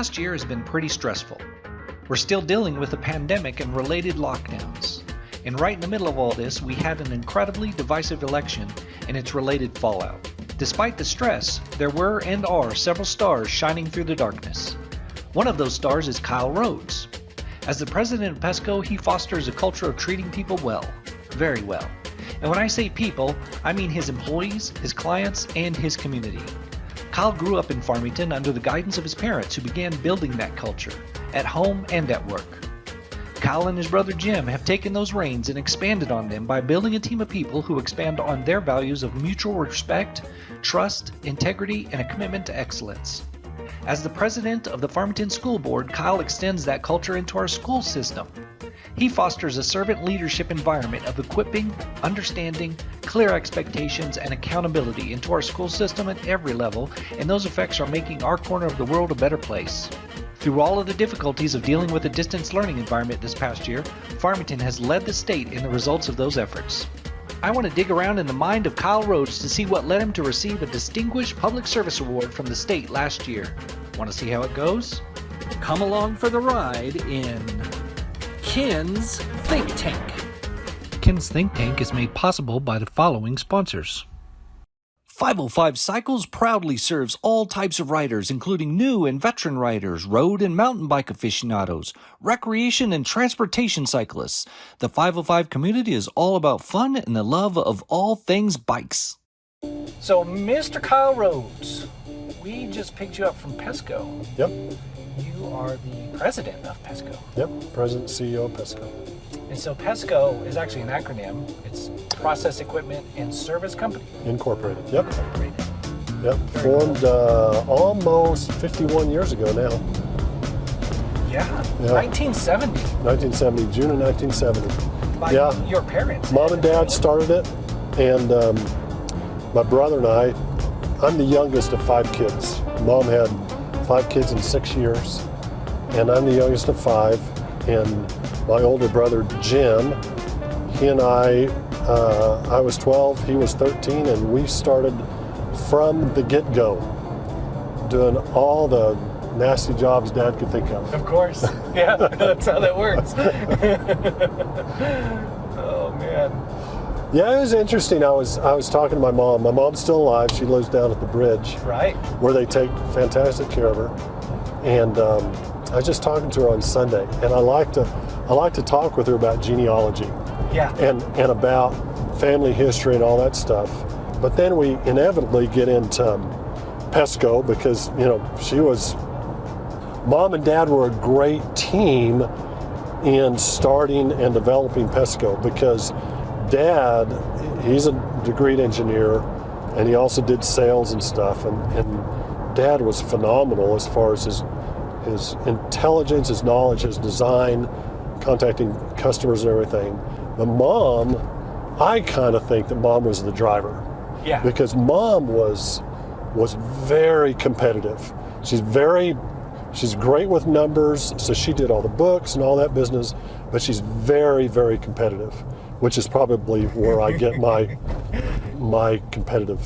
past year has been pretty stressful. We're still dealing with the pandemic and related lockdowns. And right in the middle of all this, we had an incredibly divisive election and its related fallout. Despite the stress, there were and are several stars shining through the darkness. One of those stars is Kyle Rhodes. As the president of PESCO, he fosters a culture of treating people well, very well. And when I say people, I mean his employees, his clients, and his community. Kyle grew up in Farmington under the guidance of his parents, who began building that culture, at home and at work. Kyle and his brother Jim have taken those reins and expanded on them by building a team of people who expand on their values of mutual respect, trust, integrity, and a commitment to excellence. As the president of the Farmington School Board, Kyle extends that culture into our school system. He fosters a servant leadership environment of equipping, understanding, clear expectations, and accountability into our school system at every level, and those effects are making our corner of the world a better place. Through all of the difficulties of dealing with a distance learning environment this past year, Farmington has led the state in the results of those efforts. I want to dig around in the mind of Kyle Rhodes to see what led him to receive a Distinguished Public Service Award from the state last year. Want to see how it goes? Come along for the ride in Ken's Think Tank. Ken's Think Tank is made possible by the following sponsors. 505 Cycles proudly serves all types of riders, including new and veteran riders, road and mountain bike aficionados, recreation and transportation cyclists. The 505 community is all about fun and the love of all things bikes. So, Mr. Kyle Rhodes, we just picked you up from PESCO. Yep. You are the president of PESCO. Yep, president CEO of PESCO. And so PESCO is actually an acronym. It's Process Equipment and Service Company. Incorporated. Yep. Incorporated. Yep. Formed almost 51 years ago now. Yeah. 1970. 1970, June of 1970. By your parents. Mom and Dad started it, and my brother and I'm the youngest of 5 kids. Mom had 5 kids in 6 years, and I'm the youngest of 5. And my older brother Jim, he and I was 12, he was 13, and we started from the get-go, doing all the nasty jobs Dad could think of. Of course, yeah, that's how that works. Oh man. Yeah, it was interesting. I was talking to my mom. My mom's still alive. She lives down at the bridge, right, where they take fantastic care of her. And I was just talking to her on Sunday, and I like to talk with her about genealogy, and about family history and all that stuff. But then we inevitably get into PESCO because Mom and Dad were a great team in starting and developing PESCO, because Dad, he's a degreed engineer, and he also did sales and stuff, and Dad was phenomenal as far as his intelligence, his knowledge, his design, contacting customers and everything. But Mom, I kind of think that Mom was the driver. Yeah. Because Mom was very competitive. She's great with numbers, so she did all the books and all that business, but she's very, very competitive, which is probably where I get my competitive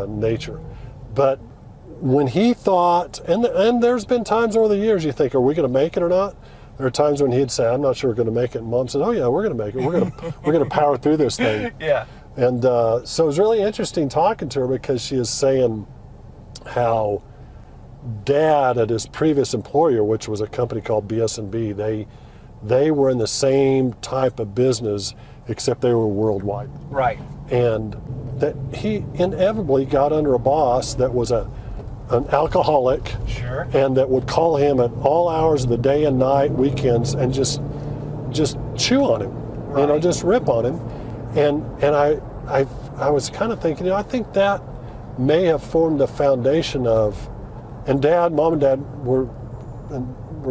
nature. But when he thought, and there's been times over the years you think, are we going to make it or not? There are times when he'd say, I'm not sure we're going to make it. And Mom said, oh yeah, we're going to make it. We're going to power through this thing. Yeah. And so it was really interesting talking to her, because she is saying how Dad at his previous employer, which was a company called BS&B, they were in the same type of business, except they were worldwide. Right. And that he inevitably got under a boss that was an alcoholic, sure, and that would call him at all hours of the day and night, weekends, and just chew on him, right, just rip on him. And I was kind of thinking, I think that may have formed the foundation of, and Mom and Dad were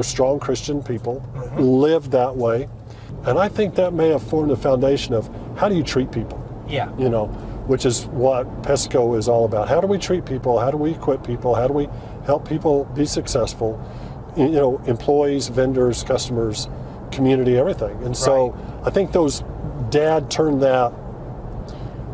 strong Christian people, lived that way, and I think that may have formed the foundation of how do you treat people? Yeah. Which is what PESCO is all about. How do we treat people? How do we equip people? How do we help people be successful? Employees, vendors, customers, community, everything. And so I think Dad turned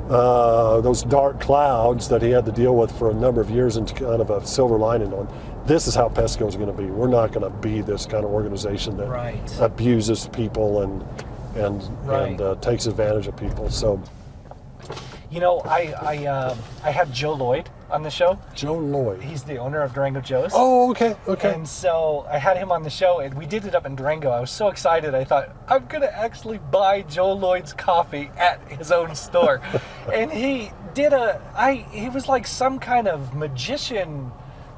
those dark clouds that he had to deal with for a number of years into kind of a silver lining on. this is how Pesco is going to be. We're not going to be this kind of organization that Right. abuses people and takes advantage of people. So, You know, I had Joe Lloyd on the show. Joe Lloyd. He's the owner of Durango Joe's. Oh, okay. And so I had him on the show, and we did it up in Durango. I was so excited. I thought, I'm going to actually buy Joe Lloyd's coffee at his own store. And he did he was like some kind of magician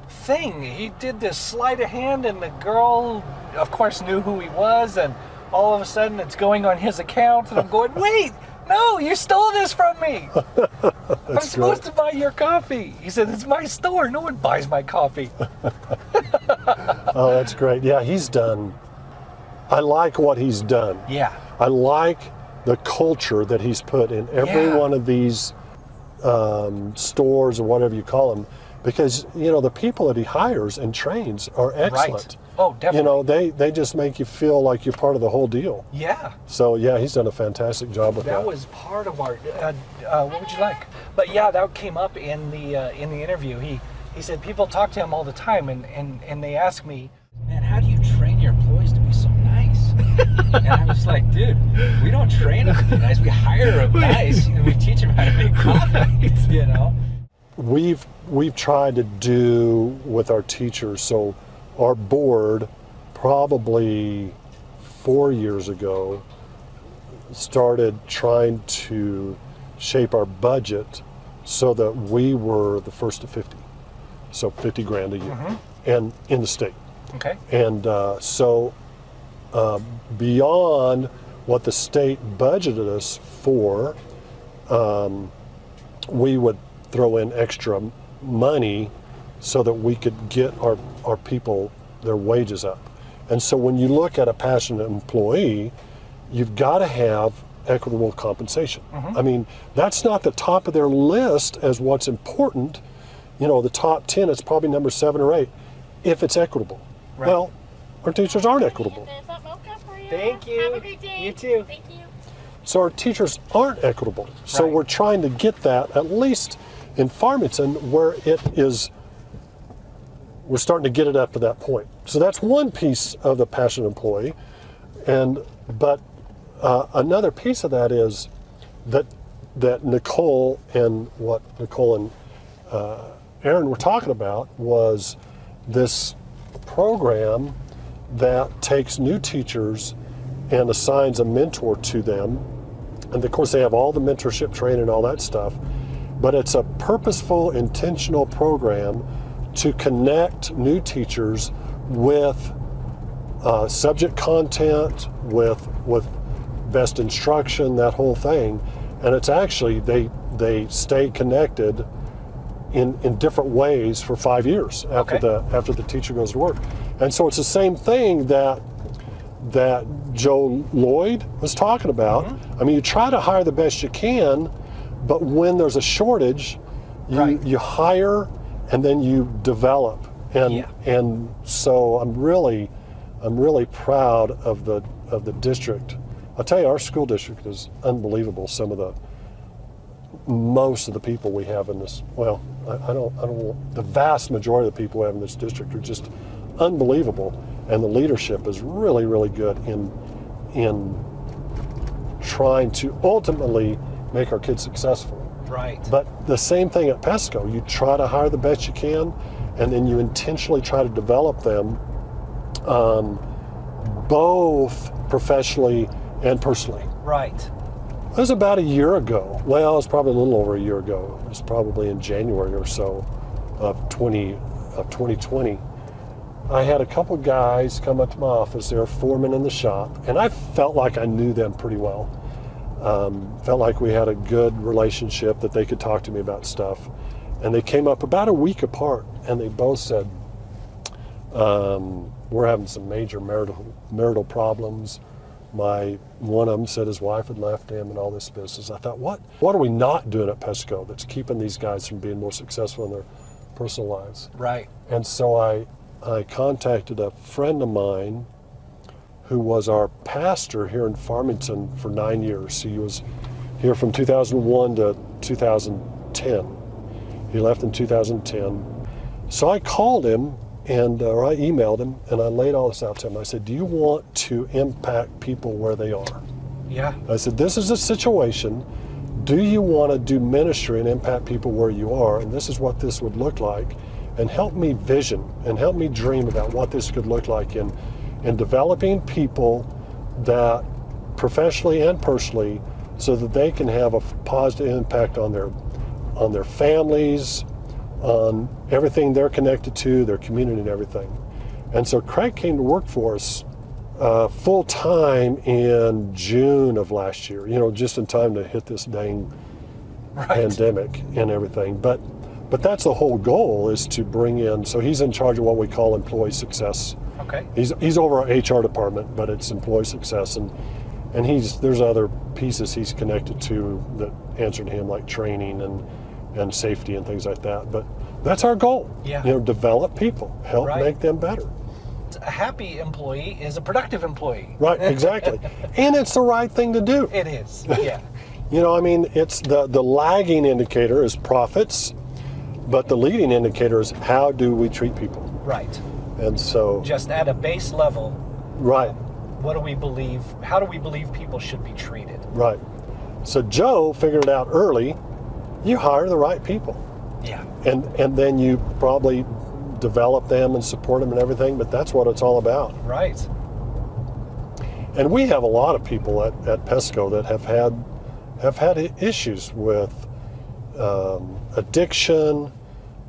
thing. He did this sleight of hand, and the girl, of course, knew who he was, and all of a sudden it's going on his account, and I'm going, wait! No, you stole this from me. I'm supposed to buy your coffee. He said, it's my store. No one buys my coffee. Oh, that's great. Yeah, I like what he's done. Yeah. I like the culture that he's put in every one of these stores or whatever you call them, because, the people that he hires and trains are excellent. Right. Oh, definitely. They just make you feel like you're part of the whole deal. Yeah. So, yeah, he's done a fantastic job with that. That was part of our, what would you like? But yeah, that came up in the interview. He said people talk to him all the time, and they ask me, man, how do you train your employees to be so nice? And I was like, dude, we don't train them to be nice. We hire them nice, and we teach them how to make coffee, We've tried to do with our teachers, so our board probably 4 years ago started trying to shape our budget so that we were the first to 50. So 50 grand a year, and in the state. Okay. And so beyond what the state budgeted us for, we would throw in extra money so that we could get our people their wages up. And so when you look at a passionate employee, you've got to have equitable compensation. I mean, that's not the top of their list as what's important. The top 10, it's probably number 7 or 8, if it's equitable. Right. Well, our teachers aren't equitable. Thank you. Have a great day. You too. Thank you. So our teachers aren't equitable. So Right. we're trying to get that, at least in Farmington, where it is, we're starting to get it up to that point. So that's one piece of the passionate employee. But another piece of that is that Nicole and what Nicole and Aaron were talking about was this program that takes new teachers and assigns a mentor to them. And of course they have all the mentorship training and all that stuff, but it's a purposeful, intentional program to connect new teachers with subject content, with best instruction, that whole thing. And it's actually, they stay connected in different ways for 5 years after the teacher goes to work. And so it's the same thing that Joe Lloyd was talking about. I mean, you try to hire the best you can, but when there's a shortage, you hire and then you develop. And so I'm really proud of the district. I'll tell you, our school district is unbelievable. Most of the people we have in this, well, I don't, the vast majority of the people we have in this district are just unbelievable. And the leadership is really, really good in trying to ultimately make our kids successful. Right. But the same thing at Pesco. You try to hire the best you can, and then you intentionally try to develop them both professionally and personally. Right. It was about a year ago. Well, it was probably a little over a year ago. It was probably in January or so of 2020. I had a couple guys come up to my office. They were foremen in the shop, and I felt like I knew them pretty well. Felt like we had a good relationship, that they could talk to me about stuff. And they came up about a week apart, and they both said, we're having some major marital problems. One of them said his wife had left him and all this business. I thought, what are we not doing at Pesco that's keeping these guys from being more successful in their personal lives? Right. And so I contacted a friend of mine who was our pastor here in Farmington for 9 years. He was here from 2001 to 2010. He left in 2010. So I called him, or I emailed him and I laid all this out to him. I said, do you want to impact people where they are? Yeah. I said, this is a situation. Do you want to do ministry and impact people where you are? And this is what this would look like. And help me vision and help me dream about what this could look like in developing people that professionally and personally, so that they can have a positive impact on their families, on everything they're connected to, their community and everything. And so Craig came to work for us full time in June of last year, just in time to hit this dang pandemic and everything. But that's the whole goal, is to bring in, so he's in charge of what we call employee success. Okay. He's over our HR department, but it's employee success, and there's other pieces he's connected to that answer to him, like training and safety and things like that. But that's our goal. Yeah. Develop people, help make them better. A happy employee is a productive employee. Right, exactly. And it's the right thing to do. It is, yeah. It's the lagging indicator is profits, but the leading indicator is how do we treat people. Right. And so, just at a base level, right. What do we believe? How do we believe people should be treated? Right. So Joe figured it out early. You hire the right people. Yeah. And then you probably develop them and support them and everything, but that's what it's all about. Right. And we have a lot of people at Pesco that have had issues with addiction,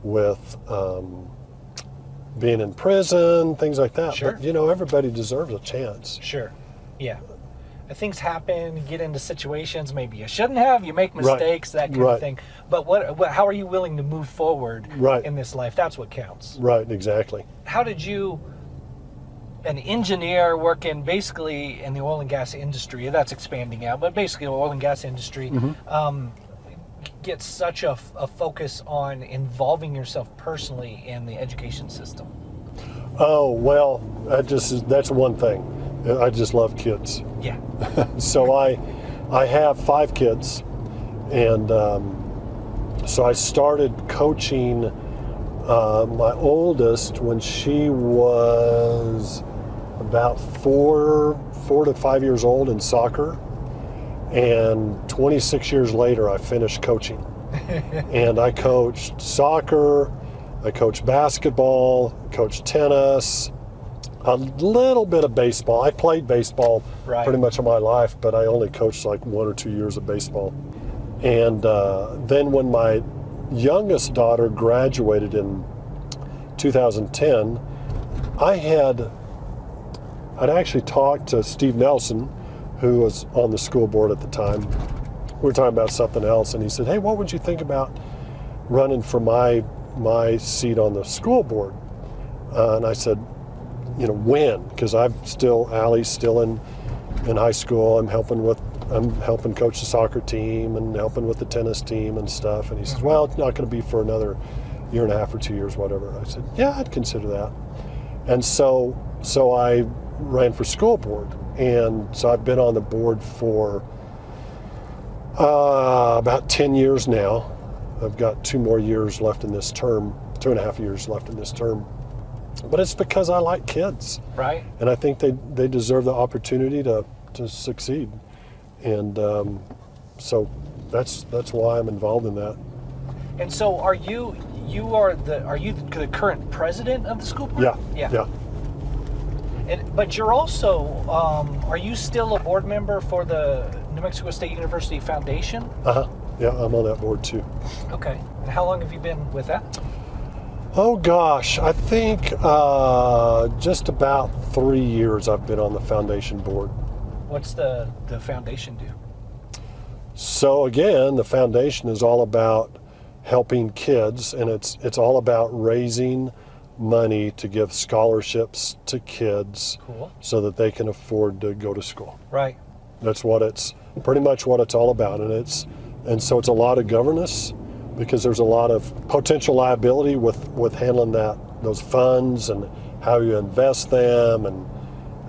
with being in prison, things like that. Sure. But everybody deserves a chance. Sure. Yeah. Things happen, you get into situations maybe you shouldn't have, you make mistakes, that kind of thing. But how are you willing to move forward in this life? That's what counts. Right, exactly. How did you, an engineer working basically in the oil and gas industry, that's expanding out, but basically the oil and gas industry, get such a focus on involving yourself personally in the education system? Oh, well, that's one thing. I just love kids. Yeah. So I have 5 kids, and so I started coaching my oldest when she was about 4 to 5 years old in soccer, and 26 years later I finished coaching. And I coached soccer, I coached basketball, coached tennis, a little bit of baseball. I played baseball pretty much of my life, but I only coached like 1 or 2 years of baseball. And then when my youngest daughter graduated in 2010, I'd actually talked to Steve Nelson, who was on the school board at the time. We were talking about something else, and he said, hey, what would you think about running for my seat on the school board? And I said, when? Because Allie's still in high school. I'm helping coach the soccer team and helping with the tennis team and stuff. And he says, well, it's not going to be for another 1.5 or 2 years, whatever. I said, yeah, I'd consider that. And so I ran for school board. And so I've been on the board for about 10 years now. I've got 2 more years left in this term, 2.5 years left in this term. But it's because I like kids. Right. And I think they deserve the opportunity to succeed. And so that's why I'm involved in that. And so are you the current president of the school board? Yeah. But you're also, are you still a board member for the New Mexico State University Foundation? Yeah, I'm on that board too. Okay. And how long have you been with that? Oh gosh, I think just about 3 years I've been on the foundation board. What's the foundation do? So again, the foundation is all about helping kids, and it's all about raising money to give scholarships to kids. Cool. So that they can afford to go to school. Right. That's pretty much what it's all about, and so it's a lot of governance, because there's a lot of potential liability with handling those funds and how you invest them and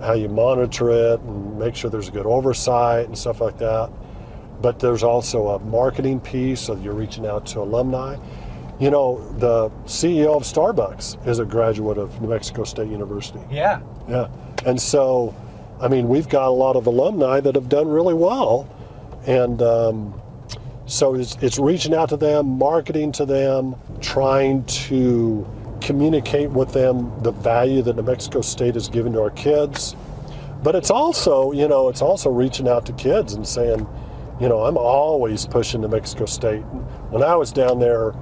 how you monitor it and make sure there's a good oversight and stuff like that. But there's also a marketing piece, so you're reaching out to alumni. You know, the CEO of Starbucks is a graduate of New Mexico State University. Yeah. Yeah. And so, I mean, we've got a lot of alumni that have done really well. And so it's reaching out to them, marketing to them, trying to communicate with them the value that New Mexico State is giving to our kids. But it's also, you know, it's also reaching out to kids and saying, you know, I'm always pushing New Mexico State. When I was down there,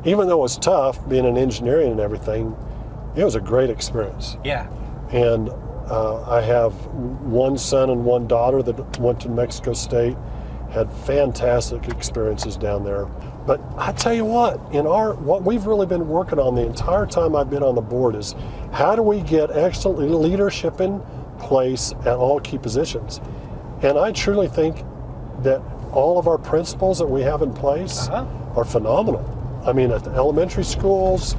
even though it was tough being in engineering and everything, it was a great experience. Yeah. And I have one son and one daughter that went to New Mexico State, had fantastic experiences down there. But I tell you what, what we've really been working on the entire time I've been on the board is how do we get excellent leadership in place at all key positions? And I truly think that all of our principles that we have in place are phenomenal. I mean, at the elementary schools,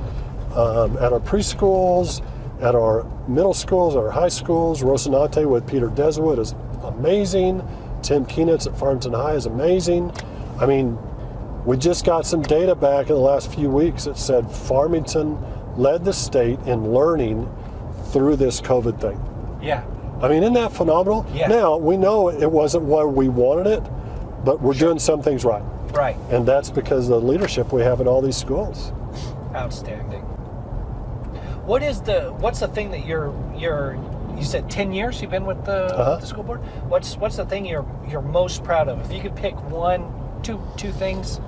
at our preschools, at our middle schools, our high schools. Rocinante with Peter Deswood is amazing. Tim Keenitz at Farmington High is amazing. I mean, we just got some data back in the last few weeks that said Farmington led the state in learning through this COVID thing. Yeah. I mean, isn't that phenomenal? Yeah. Now, we know it wasn't where we wanted it, but we're doing some things right. Right. And that's because of the leadership we have in all these schools. Outstanding. What's the thing that you said 10 years you've been with the school board? What's the thing you're most proud of? If you could pick two things.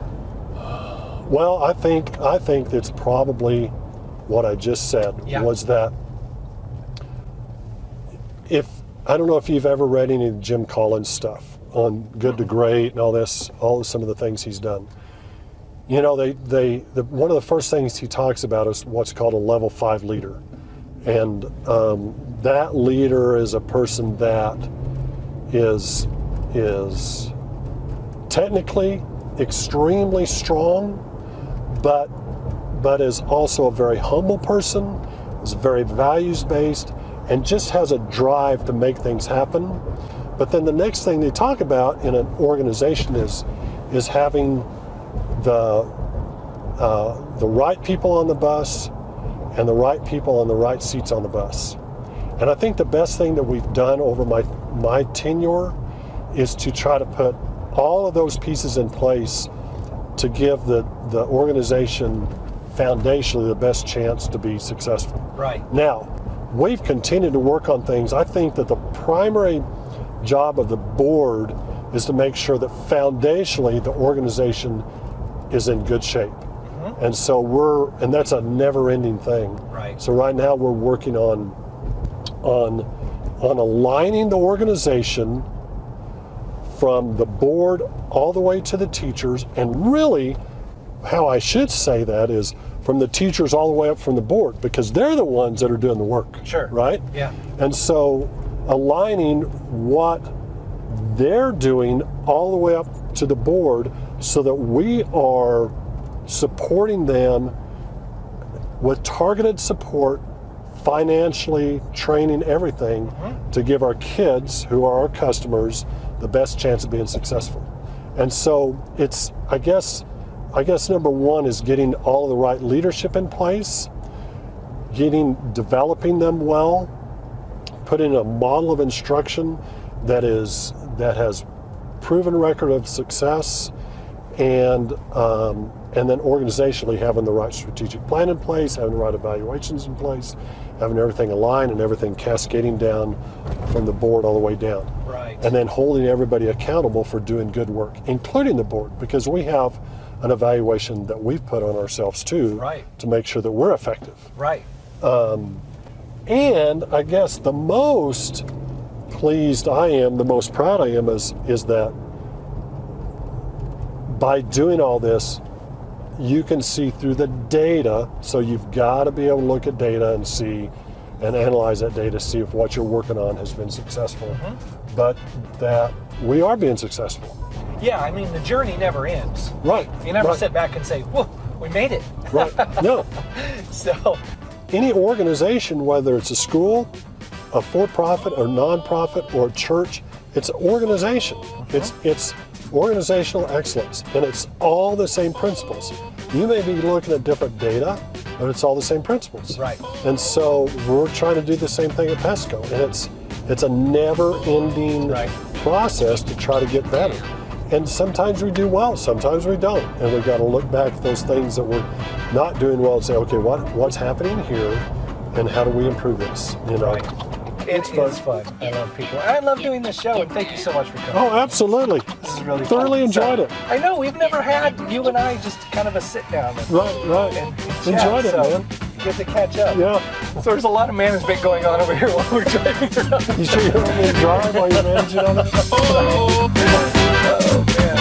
Well, I think it's probably what I just said was that I don't know if you've ever read any of Jim Collins' stuff on Good to Great and some of the things he's done. You know, one of the first things he talks about is what's called a level 5 leader. And that leader is a person that is technically extremely strong, but is also a very humble person, is very values-based, and just has a drive to make things happen. But then the next thing they talk about in an organization is having the right people on the bus and the right people on the right seats on the bus. And I think the best thing that we've done over my tenure is to try to put all of those pieces in place to give the organization foundationally the best chance to be successful. Right. Now, we've continued to work on things. I think that the primary job of the board is to make sure that foundationally the organization is in good shape. Mm-hmm. And so and that's a never-ending thing. Right. So right now we're working on aligning the organization from the board all the way to the teachers, and really how I should say that is from the teachers all the way up from the board, because they're the ones that are doing the work. Sure. Right? Yeah. And so aligning what they're doing all the way up to the board so that we are supporting them with targeted support, financially, training, everything, to give our kids, who are our customers, the best chance of being successful. And so it's, I guess number one is getting all of the right leadership in place, developing them well, putting a model of instruction that has proven record of success, and then organizationally having the right strategic plan in place, having the right evaluations in place, having everything aligned and everything cascading down from the board all the way down. Right. And then holding everybody accountable for doing good work, including the board, because we have an evaluation that we've put on ourselves too, right, to make sure that we're effective. Right. And I guess the most pleased I am, the most proud I am is that by doing all this, you can see through the data, so you've got to be able to look at data and see and analyze that data, see if what you're working on has been successful, but that we are being successful. Yeah, I mean, the journey never ends. Right. You never sit back and say, whoa, we made it. Right. No. So any organization, whether it's a school, a for-profit or non-profit or a church, it's an organization. It's organizational excellence, and it's all the same principles. You may be looking at different data, but it's all the same principles. Right. And so we're trying to do the same thing at Pesco, and it's a never-ending process to try to get better. And sometimes we do well, sometimes we don't, and we've got to look back at those things that we're not doing well and say, okay, what's happening here, and how do we improve this? You know. Right. It's fun. I love people. I love doing this show, and thank you so much for coming. Oh, absolutely. This is really thoroughly fun. enjoyed it. I know, we've never had you and I just kind of a sit down. Right. And chat, Enjoyed it, so man. Get to catch up. Yeah. So there's a lot of management going on over here while we're driving around. You sure you don't want me to drive while you're managing on it? Oh, man.